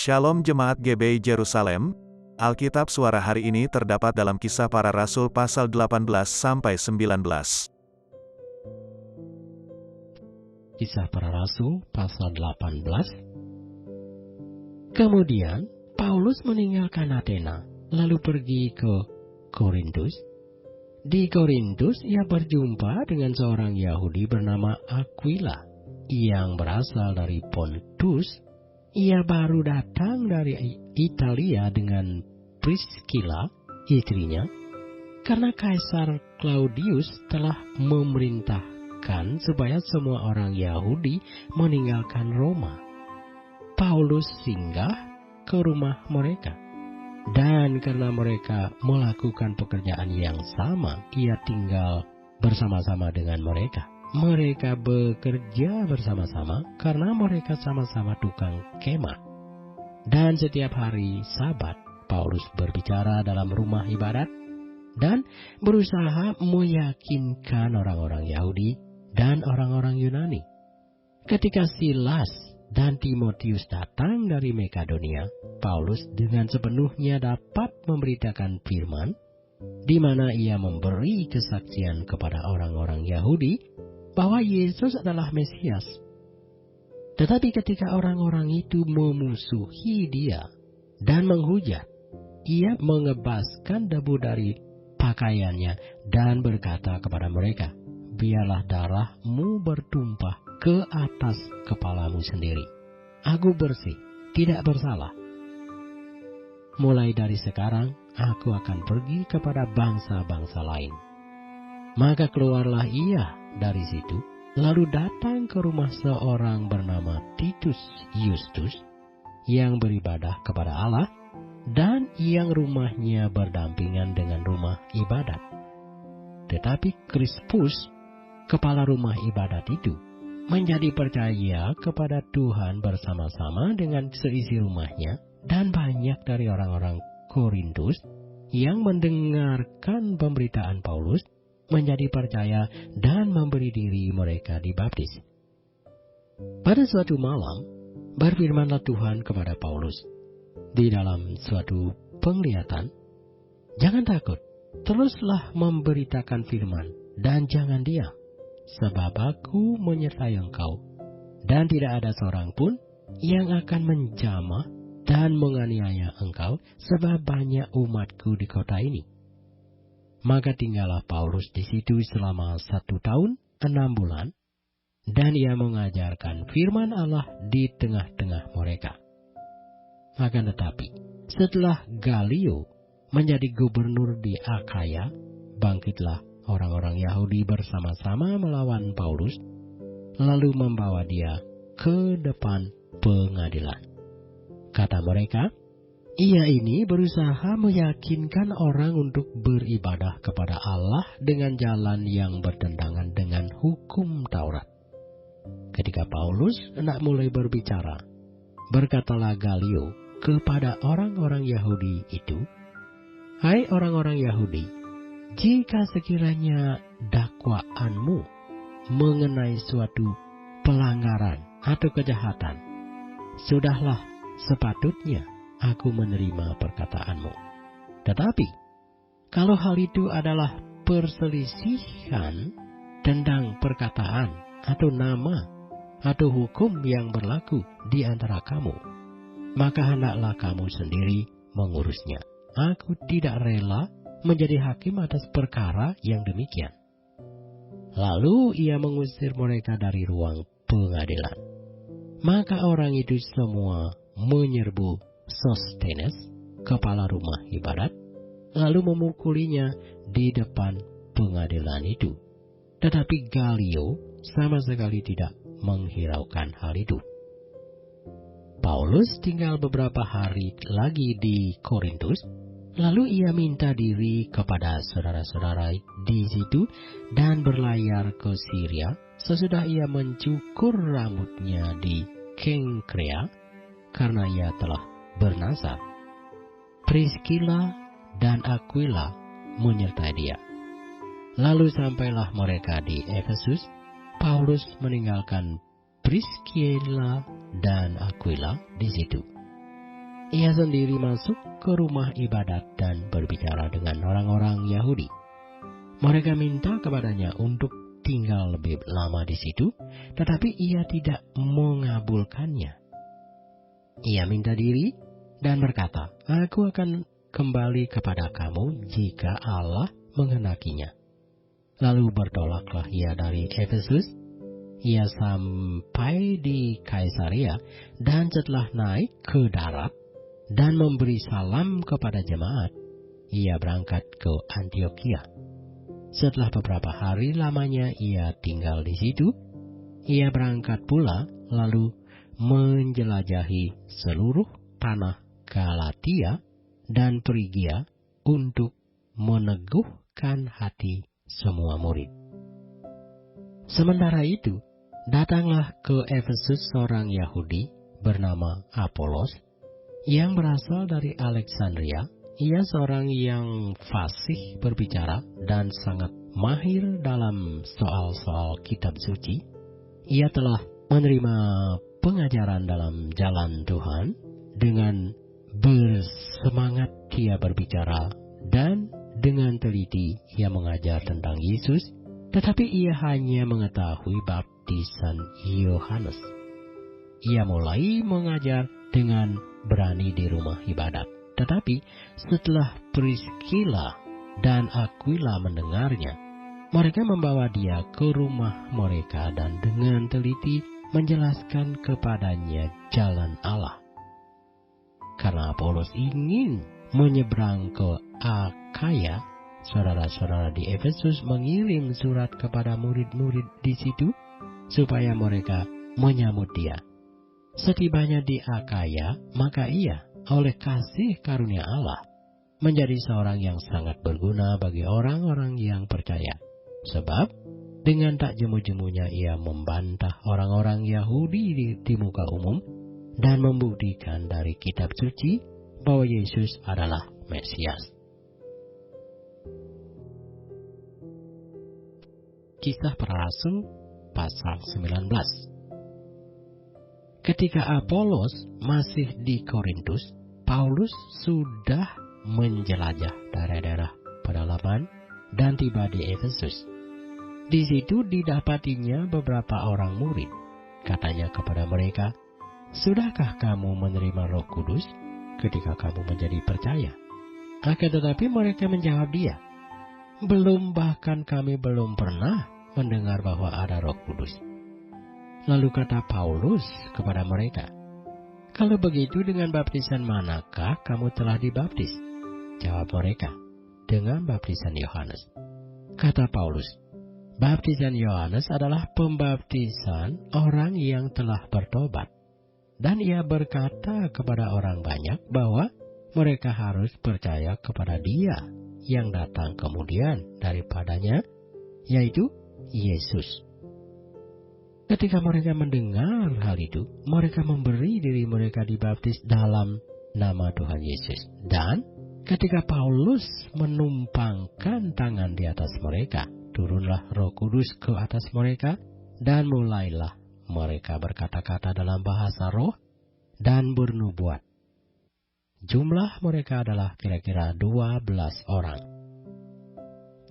Shalom Jemaat GBI Jerusalem. Alkitab Suara hari ini terdapat dalam Kisah Para Rasul pasal 18-19. Kisah Para Rasul pasal 18. Kemudian Paulus meninggalkan Athena, lalu pergi ke Korintus. Di Korintus ia berjumpa dengan seorang Yahudi bernama Aquila yang berasal dari Pontus. Ia baru datang dari Italia dengan Priscilla, istrinya, karena Kaisar Claudius telah memerintahkan supaya semua orang Yahudi meninggalkan Roma. Paulus singgah ke rumah mereka, dan karena mereka melakukan pekerjaan yang sama, ia tinggal bersama-sama dengan mereka. Mereka bekerja bersama-sama karena mereka sama-sama tukang kemah. Dan setiap hari Sabat, Paulus berbicara dalam rumah ibadat dan berusaha meyakinkan orang-orang Yahudi dan orang-orang Yunani. Ketika Silas dan Timotius datang dari Makedonia, Paulus dengan sepenuhnya dapat memberitakan firman, di mana ia memberi kesaksian kepada orang-orang Yahudi bahwa Yesus adalah Mesias. Tetapi ketika orang-orang itu memusuhi dia dan menghujat, ia mengebaskan debu dari pakaiannya dan berkata kepada mereka, "Biarlah darahmu bertumpah ke atas kepalamu sendiri. Aku bersih, tidak bersalah. Mulai dari sekarang, aku akan pergi kepada bangsa-bangsa lain." Maka keluarlah ia dari situ, lalu datang ke rumah seorang bernama Titus Justus yang beribadah kepada Allah dan yang rumahnya berdampingan dengan rumah ibadat. Tetapi Krispus, kepala rumah ibadat itu, menjadi percaya kepada Tuhan bersama-sama dengan seisi rumahnya, dan banyak dari orang-orang Korintus yang mendengarkan pemberitaan Paulus menjadi percaya dan memberi diri mereka dibaptis. Pada suatu malam, berfirmanlah Tuhan kepada Paulus di dalam suatu penglihatan, "Jangan takut, teruslah memberitakan firman dan jangan diam, sebab aku menyertai engkau, dan tidak ada seorang pun yang akan menjamah dan menganiaya engkau, sebab banyak umatku di kota ini." Maka tinggallah Paulus di situ selama 1 tahun 6 bulan, dan ia mengajarkan firman Allah di tengah-tengah mereka. Akan tetapi, setelah Galio menjadi gubernur di Akhaya, bangkitlah orang-orang Yahudi bersama-sama melawan Paulus, lalu membawa dia ke depan pengadilan. Kata mereka, "Ia ini berusaha meyakinkan orang untuk beribadah kepada Allah dengan jalan yang bertentangan dengan hukum Taurat." Ketika Paulus hendak mulai berbicara, berkatalah Galio kepada orang-orang Yahudi itu, "Hai orang-orang Yahudi, jika sekiranya dakwaanmu mengenai suatu pelanggaran atau kejahatan, sudahlah sepatutnya aku menerima perkataanmu. Tetapi, kalau hal itu adalah perselisihan tentang perkataan atau nama atau hukum yang berlaku di antara kamu, maka hendaklah kamu sendiri mengurusnya. Aku tidak rela menjadi hakim atas perkara yang demikian." Lalu ia mengusir mereka dari ruang pengadilan. Maka orang itu semua menyerbu Sostenes, kepala rumah ibadat, lalu memukulinya di depan pengadilan itu. Tetapi Galio sama sekali tidak menghiraukan hal itu. Paulus tinggal beberapa hari lagi di Korintus, lalu ia minta diri kepada saudara-saudara di situ dan berlayar ke Syria sesudah ia mencukur rambutnya di Kengkrea karena ia telah bernazar. Priscilla dan Aquila menyertai dia. Lalu sampailah mereka di Efesus. Paulus meninggalkan Priscilla dan Aquila di situ. ia sendiri masuk ke rumah ibadat dan berbicara dengan orang-orang Yahudi. Mereka minta kepadanya untuk tinggal lebih lama di situ, tetapi ia tidak mengabulkannya. Ia minta diri dan berkata, "Aku akan kembali kepada kamu jika Allah menghendakinya." Lalu bertolaklah ia dari Efesus. Ia sampai di Kaisarea, dan setelah naik ke darat dan memberi salam kepada jemaat, ia berangkat ke Antiokhia. Setelah beberapa hari lamanya ia tinggal di situ, ia berangkat pula lalu menjelajahi seluruh tanah Galatia dan Frigia untuk meneguhkan hati semua murid. Sementara itu, datanglah ke Efesus seorang Yahudi bernama Apolos yang berasal dari Alexandria. Ia seorang yang fasih berbicara dan sangat mahir dalam soal-soal kitab suci. Ia telah menerima pengajaran dalam jalan Tuhan. Dengan bersemangat ia berbicara dan dengan teliti ia mengajar tentang Yesus, tetapi ia hanya mengetahui baptisan Yohanes. Ia mulai mengajar dengan berani di rumah ibadat. Tetapi setelah Priscilla dan Aquila mendengarnya, mereka membawa dia ke rumah mereka dan dengan teliti menjelaskan kepadanya jalan Allah. Karena Apolos ingin menyeberang ke Akaya, saudara-saudara di Efesus mengirim surat kepada murid-murid di situ supaya mereka menyambut dia. Setibanya di Akaya, maka ia oleh kasih karunia Allah menjadi seorang yang sangat berguna bagi orang-orang yang percaya. Sebab dengan tak jemu-jemunya ia membantah orang-orang Yahudi di muka umum dan membuktikan dari kitab suci bahwa Yesus adalah Mesias. Kisah Para Rasul pasal 19. Ketika Apolos masih di Korintus, Paulus sudah menjelajah daerah-daerah pedalaman dan tiba di Efesus. Di situ didapatinya beberapa orang murid. Katanya kepada mereka, "Sudahkah kamu menerima Roh Kudus ketika kamu menjadi percaya?" Akan tetapi mereka menjawab dia, "Belum, bahkan kami belum pernah mendengar bahwa ada Roh Kudus." Lalu kata Paulus kepada mereka, "Kalau begitu dengan baptisan manakah kamu telah dibaptis?" Jawab mereka, "Dengan baptisan Yohanes." Kata Paulus, "Baptisan Yohanes adalah pembaptisan orang yang telah bertobat." Dan ia berkata kepada orang banyak bahwa mereka harus percaya kepada dia yang datang kemudian daripadanya, yaitu Yesus. Ketika mereka mendengar hal itu, mereka memberi diri mereka dibaptis dalam nama Tuhan Yesus. Dan ketika Paulus menumpangkan tangan di atas mereka, turunlah Roh Kudus ke atas mereka, dan mulailah mereka berkata-kata dalam bahasa roh dan bernubuat. Jumlah mereka adalah kira-kira 12 orang.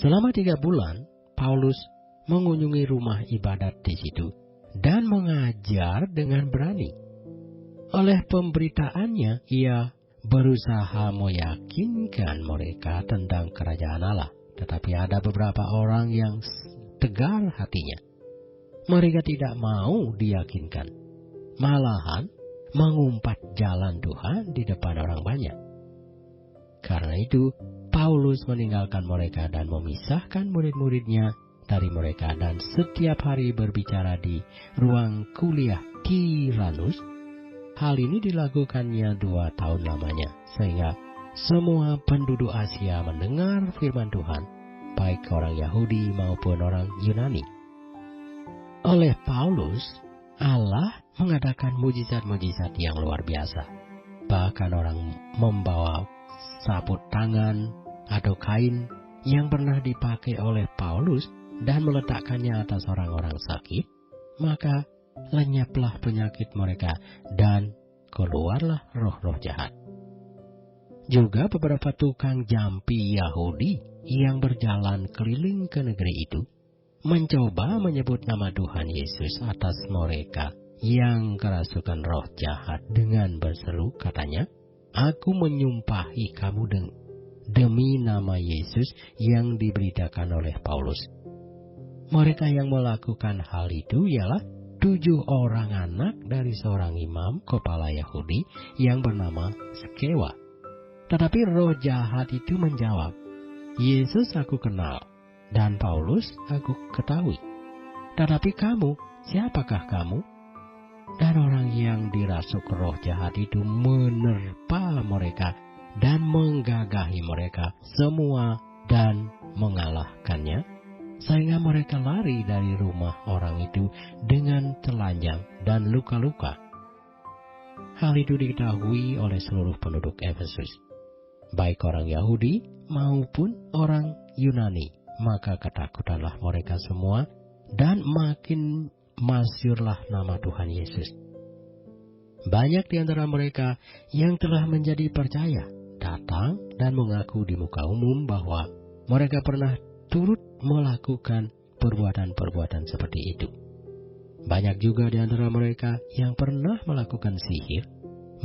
Selama 3 bulan, Paulus mengunjungi rumah ibadat di situ dan mengajar dengan berani. Oleh pemberitaannya, ia berusaha meyakinkan mereka tentang kerajaan Allah. Tetapi ada beberapa orang yang tegar hatinya. Mereka tidak mau diyakinkan. Malahan mengumpat jalan Tuhan di depan orang banyak. Karena itu, Paulus meninggalkan mereka dan memisahkan murid-muridnya dari mereka dan setiap hari berbicara di ruang kuliah Tiranus. Hal ini dilakukannya 2 tahun lamanya, sehingga semua penduduk Asia mendengar firman Tuhan, baik orang Yahudi maupun orang Yunani. Oleh Paulus, Allah mengadakan mujizat-mujizat yang luar biasa. Bahkan orang membawa sabut tangan atau kain yang pernah dipakai oleh Paulus dan meletakkannya atas orang-orang sakit, maka lenyaplah penyakit mereka dan keluarlah roh-roh jahat. Juga beberapa tukang jampi Yahudi yang berjalan keliling ke negeri itu mencoba menyebut nama Tuhan Yesus atas mereka yang kerasukan roh jahat dengan berseru, katanya, "Aku menyumpahi kamu demi nama Yesus yang diberitakan oleh Paulus." Mereka yang melakukan hal itu ialah 7 orang anak dari seorang imam kepala Yahudi yang bernama Skewa. Tetapi roh jahat itu menjawab, "Yesus aku kenal, dan Paulus aku ketahui. Tetapi kamu, siapakah kamu?" Dan orang yang dirasuk roh jahat itu menerpa mereka dan menggagahi mereka semua dan mengalahkannya, sehingga mereka lari dari rumah orang itu dengan telanjang dan luka-luka. Hal itu diketahui oleh seluruh penduduk Efesus, baik orang Yahudi maupun orang Yunani. Maka ketakutanlah mereka semua dan makin masyhurlah nama Tuhan Yesus. Banyak di antara mereka yang telah menjadi percaya datang dan mengaku di muka umum bahwa mereka pernah turut melakukan perbuatan-perbuatan seperti itu. Banyak juga di antara mereka yang pernah melakukan sihir,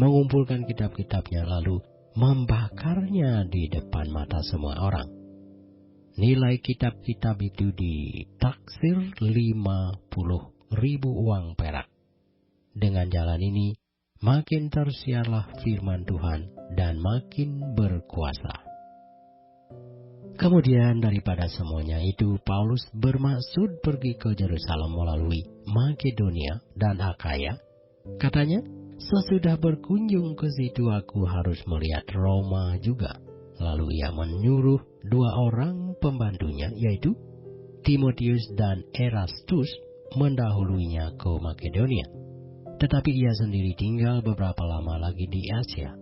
mengumpulkan kitab-kitabnya lalu membakarnya di depan mata semua orang. Nilai kitab-kitab itu ditaksir 50.000 uang perak. Dengan jalan ini, makin tersiarlah firman Tuhan dan makin berkuasa. Kemudian daripada semuanya itu, Paulus bermaksud pergi ke Yerusalem melalui Makedonia dan Akaya. Katanya, sesudah berkunjung ke situ aku harus melihat Roma juga. Lalu ia menyuruh 2 orang pembantunya, yaitu Timotius dan Erastus, mendahuluinya ke Makedonia. Tetapi ia sendiri tinggal beberapa lama lagi di Asia.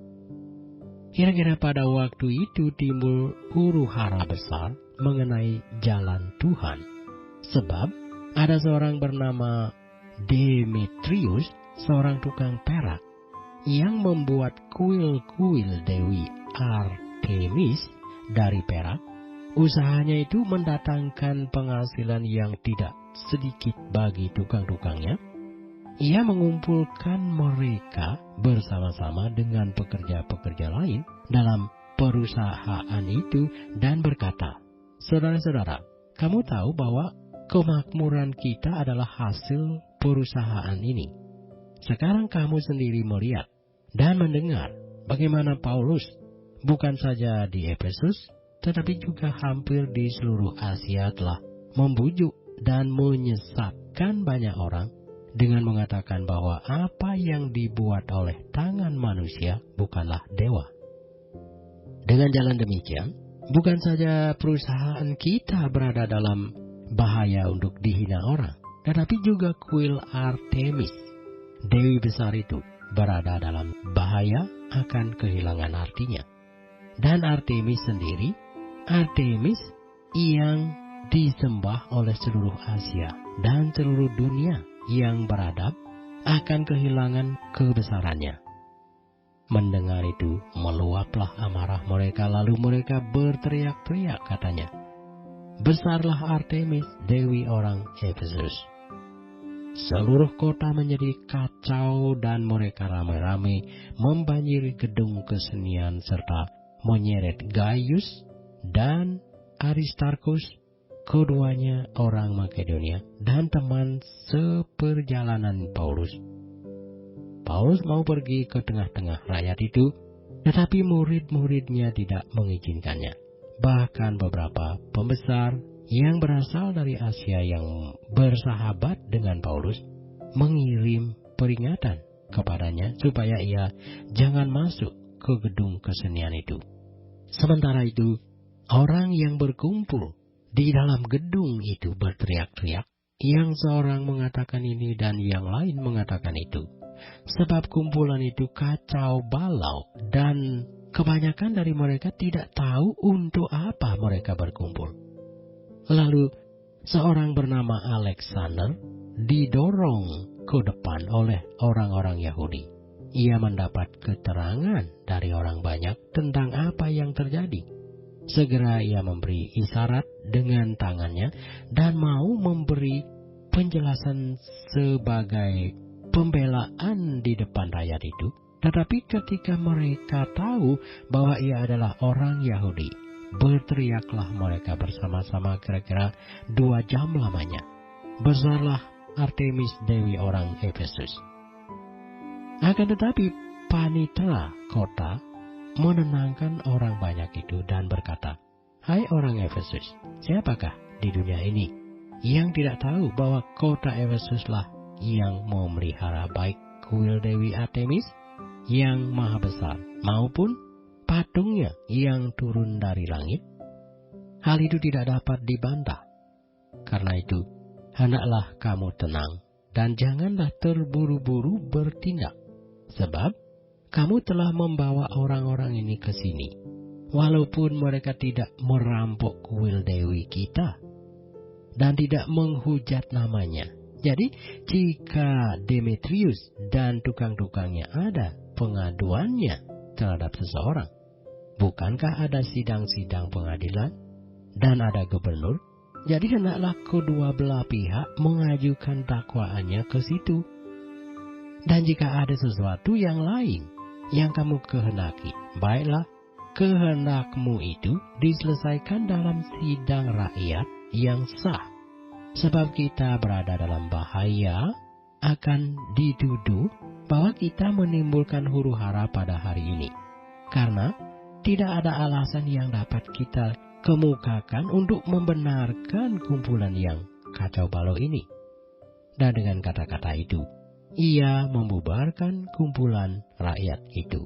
Kira-kira pada waktu itu timbul huru-hara besar mengenai jalan Tuhan. Sebab ada seorang bernama Demetrius, seorang tukang perak, yang membuat kuil-kuil Dewi Artemis dari perak. Usahanya itu mendatangkan penghasilan yang tidak sedikit bagi tukang-tukangnya. Ia mengumpulkan mereka bersama-sama dengan pekerja-pekerja lain dalam perusahaan itu dan berkata, "Saudara-saudara, kamu tahu bahwa kemakmuran kita adalah hasil perusahaan ini. Sekarang kamu sendiri melihat dan mendengar bagaimana Paulus bukan saja di Efesus, tetapi juga hampir di seluruh Asia telah membujuk dan menyesatkan banyak orang dengan mengatakan bahwa apa yang dibuat oleh tangan manusia bukanlah dewa. Dengan jalan demikian, bukan saja perusahaan kita berada dalam bahaya untuk dihina orang, tetapi juga kuil Artemis, dewi besar itu, berada dalam bahaya akan kehilangan artinya. Dan Artemis sendiri, Artemis yang disembah oleh seluruh Asia dan seluruh dunia yang beradab, akan kehilangan kebesarannya." Mendengar itu, meluaplah amarah mereka, lalu mereka berteriak-teriak, katanya, "Besarlah Artemis, dewi orang Efesus." Seluruh kota menjadi kacau dan mereka ramai-ramai membanjiri gedung kesenian serta menyeret Gaius dan Aristarkus, keduanya orang Makedonia dan teman seperjalanan Paulus. Paulus mau pergi ke tengah-tengah rakyat itu, tetapi murid-muridnya tidak mengizinkannya. Bahkan beberapa pembesar yang berasal dari Asia yang bersahabat dengan Paulus mengirim peringatan kepadanya supaya ia jangan masuk ke gedung kesenian itu. Sementara itu, orang yang berkumpul di dalam gedung itu berteriak-teriak, yang seorang mengatakan ini dan yang lain mengatakan itu. Sebab kumpulan itu kacau balau dan kebanyakan dari mereka tidak tahu untuk apa mereka berkumpul. Lalu seorang bernama Alexander didorong ke depan oleh orang-orang Yahudi. ia mendapat keterangan dari orang banyak tentang apa yang terjadi. Segera ia memberi isyarat dengan tangannya dan mau memberi penjelasan sebagai pembelaan di depan rakyat itu. Tetapi ketika mereka tahu bahwa ia adalah orang Yahudi, berteriaklah mereka bersama-sama kira-kira 2 jam lamanya. Besarlah Artemis Dewi orang Efesus. Akan tetapi panitera kota menenangkan orang banyak itu dan berkata, "Hai orang Efesus, siapakah di dunia ini yang tidak tahu bahwa kota Efesuslah yang memelihara baik kuil Dewi Artemis yang maha besar maupun patungnya yang turun dari langit? Hal itu tidak dapat dibantah. Karena itu, hendaklah kamu tenang dan janganlah terburu-buru bertindak. Sebab kamu telah membawa orang-orang ini ke sini, walaupun mereka tidak merampok kuil Dewi kita dan tidak menghujat namanya. Jadi, jika Demetrius dan tukang-tukangnya ada pengaduannya terhadap seseorang, bukankah ada sidang-sidang pengadilan dan ada gubernur? Jadi hendaklah kedua belah pihak mengajukan dakwaannya ke situ. Dan jika ada sesuatu yang lain yang kamu kehendaki, baiklah, kehendakmu itu diselesaikan dalam sidang rakyat yang sah. Sebab kita berada dalam bahaya akan dituduh bahwa kita menimbulkan huru-hara pada hari ini. Karena tidak ada alasan yang dapat kita kemukakan untuk membenarkan kumpulan yang kacau balau ini." Dan dengan kata-kata itu, ia membubarkan kumpulan rakyat itu.